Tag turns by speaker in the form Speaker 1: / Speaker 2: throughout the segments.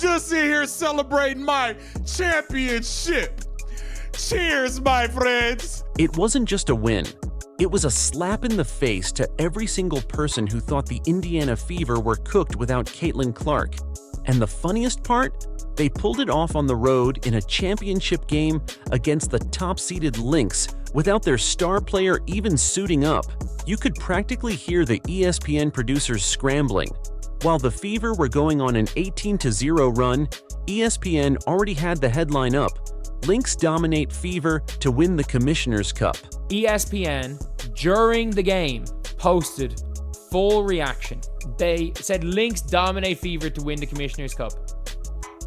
Speaker 1: just in here celebrating my championship. Cheers, my friends.
Speaker 2: It wasn't just a win. It was a slap in the face to every single person who thought the Indiana Fever were cooked without Caitlin Clark. And the funniest part? They pulled it off on the road in a championship game against the top-seeded Lynx without their star player even suiting up. You could practically hear the ESPN producers scrambling. While the Fever were going on an 18-0 run, ESPN already had the headline up: Lynx dominate Fever to win the Commissioner's Cup.
Speaker 3: ESPN, during the game, posted full reaction. They said Lynx dominate Fever to win the Commissioner's Cup.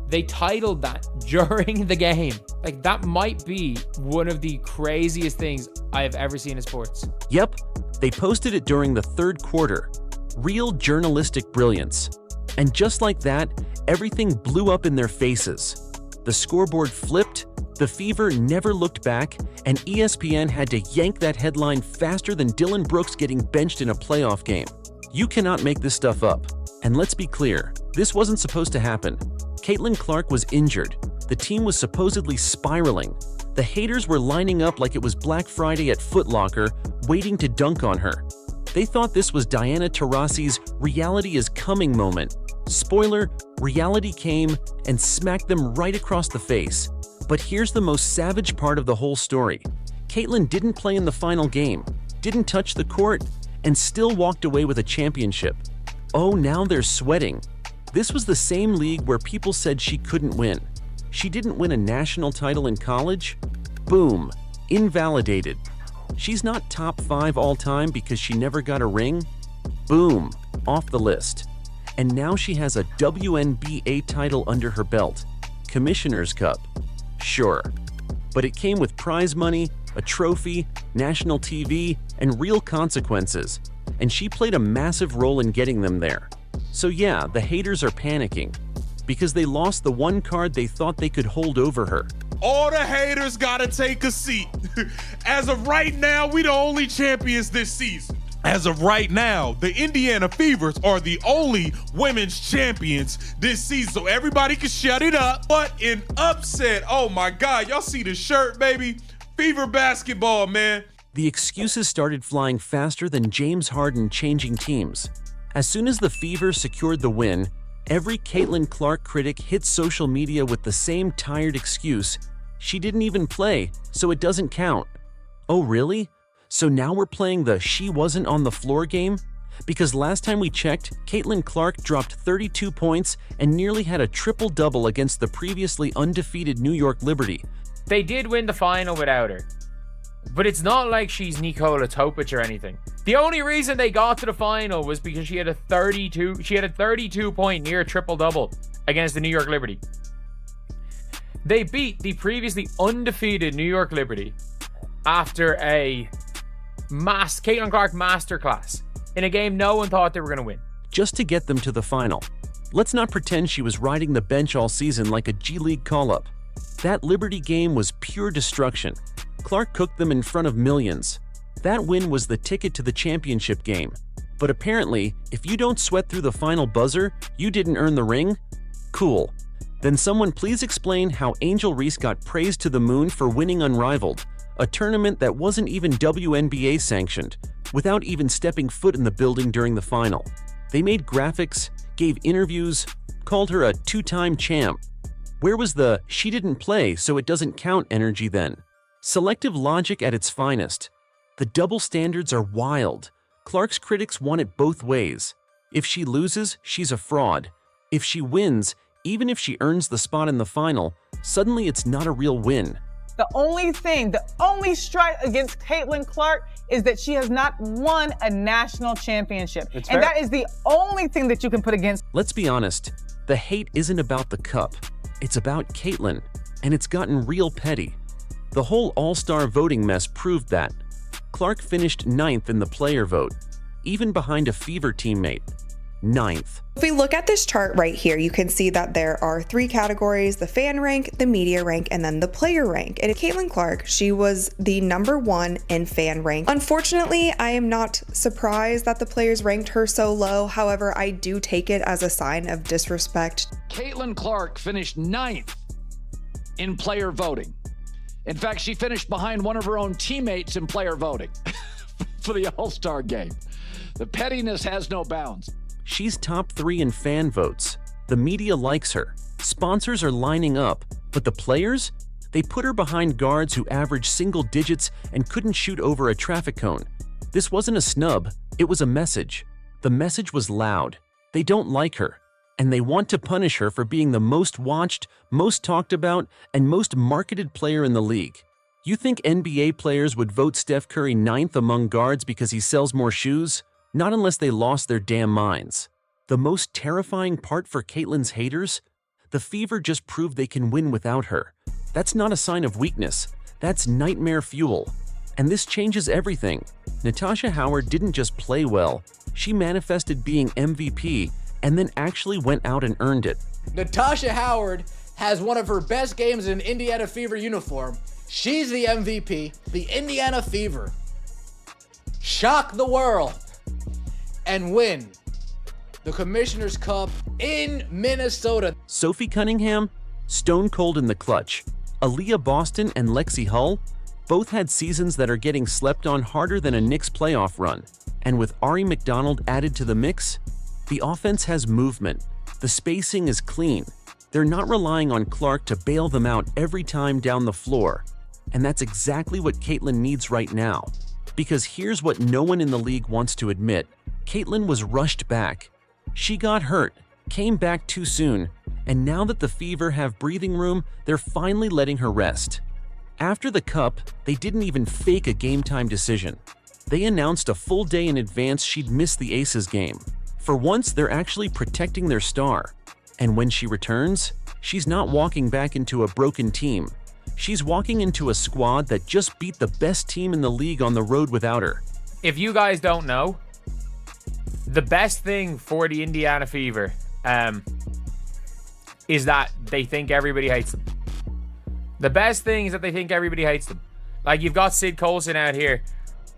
Speaker 3: They titled that during the game. Like, that might be one of the craziest things I have ever seen in sports.
Speaker 2: Yep, they posted it during the third quarter. Real journalistic brilliance. And just like that, everything blew up in their faces. The scoreboard flipped, the Fever never looked back, and ESPN had to yank that headline faster than Dylan Brooks getting benched in a playoff game. You cannot make this stuff up. And let's be clear, this wasn't supposed to happen. Caitlin Clark was injured. The team was supposedly spiraling. The haters were lining up like it was Black Friday at Foot Locker, waiting to dunk on her. They thought this was Diana Taurasi's reality is coming moment. Spoiler, reality came and smacked them right across the face. But here's the most savage part of the whole story. Caitlin didn't play in the final game, didn't touch the court, and still walked away with a championship. Oh, now they're sweating. This was the same league where people said she couldn't win. She didn't win a national title in college? Boom, invalidated. She's not top 5 all time because she never got a ring? Boom, off the list. And now she has a WNBA title under her belt. Commissioner's Cup. Sure. But it came with prize money, a trophy, national TV, and real consequences. And she played a massive role in getting them there. So yeah, the haters are panicking because they lost the one card they thought they could hold over her.
Speaker 1: All the haters gotta take a seat. As of right now, we the only champions this season. As of right now, the Indiana Fevers are the only women's champions this season, so everybody can shut it up. But in upset, oh my God, y'all see the shirt, baby? Fever basketball, man.
Speaker 2: The excuses started flying faster than James Harden changing teams. As soon as the Fever secured the win, every Caitlin Clark critic hit social media with the same tired excuse: she didn't even play, so it doesn't count. Oh really? So now we're playing the she wasn't on the floor game? Because last time we checked, Caitlin Clark dropped 32 points and nearly had a triple-double against the previously undefeated New York Liberty.
Speaker 3: They did win the final without her. But it's not like she's Nikola Topic or anything. The only reason they got to the final was because she had a 32-point near triple-double against the New York Liberty. They beat the previously undefeated New York Liberty after a Caitlin Clark masterclass in a game no one thought they were going to win.
Speaker 2: Just to get them to the final. Let's not pretend she was riding the bench all season like a G League call-up. That Liberty game was pure destruction. Clark cooked them in front of millions. That win was the ticket to the championship game. But apparently, if you don't sweat through the final buzzer, you didn't earn the ring? Cool. Then someone please explain how Angel Reese got praised to the moon for winning Unrivaled, a tournament that wasn't even WNBA sanctioned, without even stepping foot in the building during the final. They made graphics, gave interviews, called her a 2-time champ. Where was the "she didn't play so it doesn't count" energy then? Selective logic at its finest. The double standards are wild. Clark's critics want it both ways. If she loses, she's a fraud. If she wins, even if she earns the spot in the final, suddenly it's not a real win.
Speaker 4: The only strike against Caitlin Clark is that she has not won a national championship. And that is the only thing that you can put against.
Speaker 2: Let's be honest, the hate isn't about the cup. It's about Caitlin, and it's gotten real petty. The whole all-star voting mess proved that. Clark finished 9th in the player vote, even behind a Fever teammate. 9th.
Speaker 5: If we look at this chart right here, you can see that there are 3 categories: the fan rank, the media rank, and then the player rank. And Caitlin Clark, she was the #1 in fan rank. Unfortunately, I am not surprised that the players ranked her so low. However, I do take it as a sign of disrespect.
Speaker 6: Caitlin Clark finished 9th in player voting. In fact, she finished behind one of her own teammates in player voting for the All-Star game. The pettiness has no bounds.
Speaker 2: She's top 3 in fan votes. The media likes her. Sponsors are lining up. But the players? They put her behind guards who averaged single digits and couldn't shoot over a traffic cone. This wasn't a snub, it was a message. The message was loud. They don't like her. And they want to punish her for being the most watched, most talked about, and most marketed player in the league. You think NBA players would vote Steph Curry 9th among guards because he sells more shoes? Not unless they lost their damn minds. The most terrifying part for Caitlin's haters? The Fever just proved they can win without her. That's not a sign of weakness. That's nightmare fuel. And this changes everything. Natasha Howard didn't just play well. She manifested being MVP and then actually went out and earned it.
Speaker 7: Natasha Howard has one of her best games in Indiana Fever uniform. She's the MVP. The Indiana Fever shock the world and win the Commissioner's Cup in Minnesota.
Speaker 2: Sophie Cunningham, stone cold in the clutch. Aaliyah Boston and Lexi Hull both had seasons that are getting slept on harder than a Knicks playoff run. And with Ari McDonald added to the mix, the offense has movement. The spacing is clean. They're not relying on Clark to bail them out every time down the floor. And that's exactly what Caitlin needs right now. Because here's what no one in the league wants to admit. Caitlin was rushed back. She got hurt, came back too soon, and now that the Fever have breathing room, they're finally letting her rest. After the Cup, they didn't even fake a game-time decision. They announced a full day in advance she'd miss the Aces game. For once, they're actually protecting their star. And when she returns, she's not walking back into a broken team. She's walking into a squad that just beat the best team in the league on the road without her.
Speaker 3: If you guys don't know, the best thing for the Indiana Fever is that they think everybody hates them. The best thing is that they think everybody hates them. Like, you've got Sid Colson out here.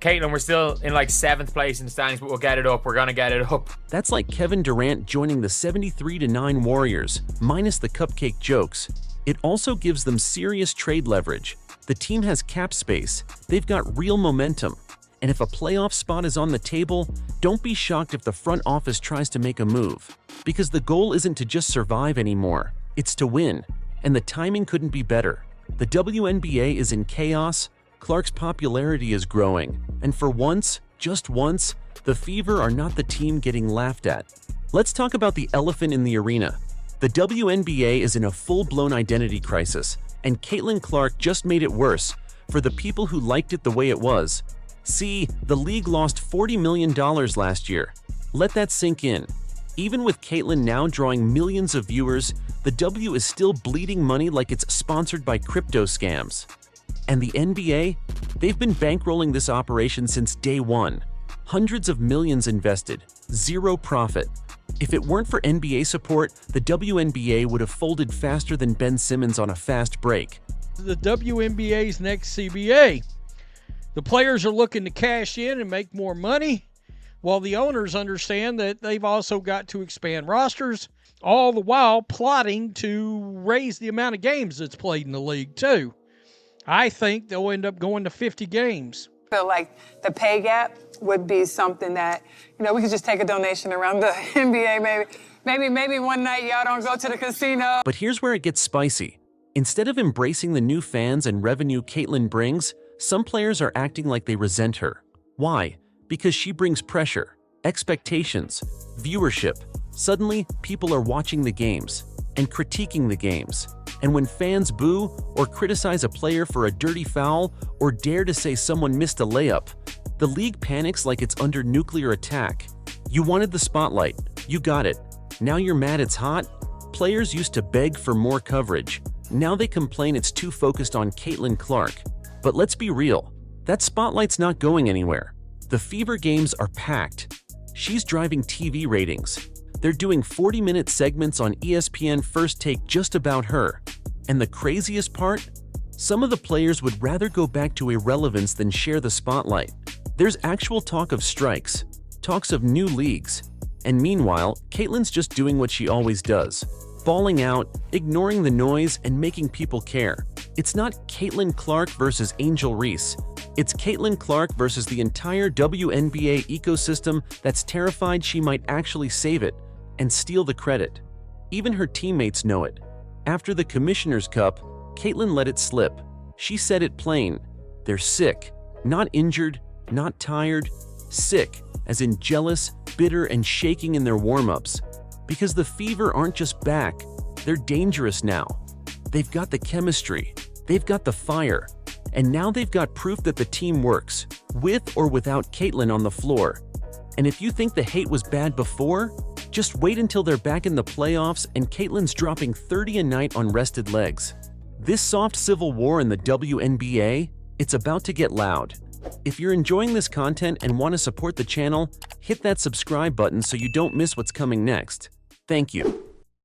Speaker 3: Caitlin, we're still in like 7th place in the standings, but we'll get it up. We're going to get it up.
Speaker 2: That's like Kevin Durant joining the 73-9 Warriors, minus the cupcake jokes. It also gives them serious trade leverage. The team has cap space. They've got real momentum. And if a playoff spot is on the table, don't be shocked if the front office tries to make a move. Because the goal isn't to just survive anymore. It's to win. And the timing couldn't be better. The WNBA is in chaos. Clark's popularity is growing. And for once, just once, the Fever are not the team getting laughed at. Let's talk about the elephant in the arena. The WNBA is in a full-blown identity crisis, and Caitlin Clark just made it worse for the people who liked it the way it was. See, the league lost $40 million last year. Let that sink in. Even with Caitlin now drawing millions of viewers, the W is still bleeding money like it's sponsored by crypto scams. And the NBA? They've been bankrolling this operation since day one. Hundreds of millions invested, zero profit. If it weren't for NBA support, the WNBA would have folded faster than Ben Simmons on a fast break.
Speaker 8: The WNBA's next CBA. The players are looking to cash in and make more money, while the owners understand that they've also got to expand rosters, all the while plotting to raise the amount of games that's played in the league too. I think they'll end up going to 50 games.
Speaker 4: I feel like the pay gap would be something that, we could just take a donation around the NBA maybe one night y'all don't go to the casino.
Speaker 2: But here's where it gets spicy. Instead of embracing the new fans and revenue Caitlin brings, some players are acting like they resent her. Why? Because she brings pressure, expectations, viewership. Suddenly, people are watching the games and critiquing the games. And when fans boo or criticize a player for a dirty foul or dare to say someone missed a layup, the league panics like it's under nuclear attack. You wanted the spotlight. You got it. Now you're mad it's hot? Players used to beg for more coverage. Now they complain it's too focused on Caitlin Clark. But let's be real. That spotlight's not going anywhere. The Fever games are packed. She's driving TV ratings. They're doing 40-minute segments on ESPN First Take just about her. And the craziest part? Some of the players would rather go back to irrelevance than share the spotlight. There's actual talk of strikes, talks of new leagues, and meanwhile, Caitlyn's just doing what she always does, balling out, ignoring the noise, and making people care. It's not Caitlin Clark versus Angel Reese. It's Caitlin Clark versus the entire WNBA ecosystem that's terrified she might actually save it and steal the credit. Even her teammates know it. After the Commissioner's Cup, Caitlyn let it slip. She said it plain. They're sick. Not injured, not tired. Sick, as in jealous, bitter, and shaking in their warm-ups. Because the Fever aren't just back, they're dangerous now. They've got the chemistry, they've got the fire, and now they've got proof that the team works, with or without Caitlyn on the floor. And if you think the hate was bad before, just wait until they're back in the playoffs and Caitlyn's dropping 30 a night on rested legs. This soft civil war in the WNBA, it's about to get loud. If you're enjoying this content and want to support the channel, hit that subscribe button so you don't miss what's coming next. Thank you.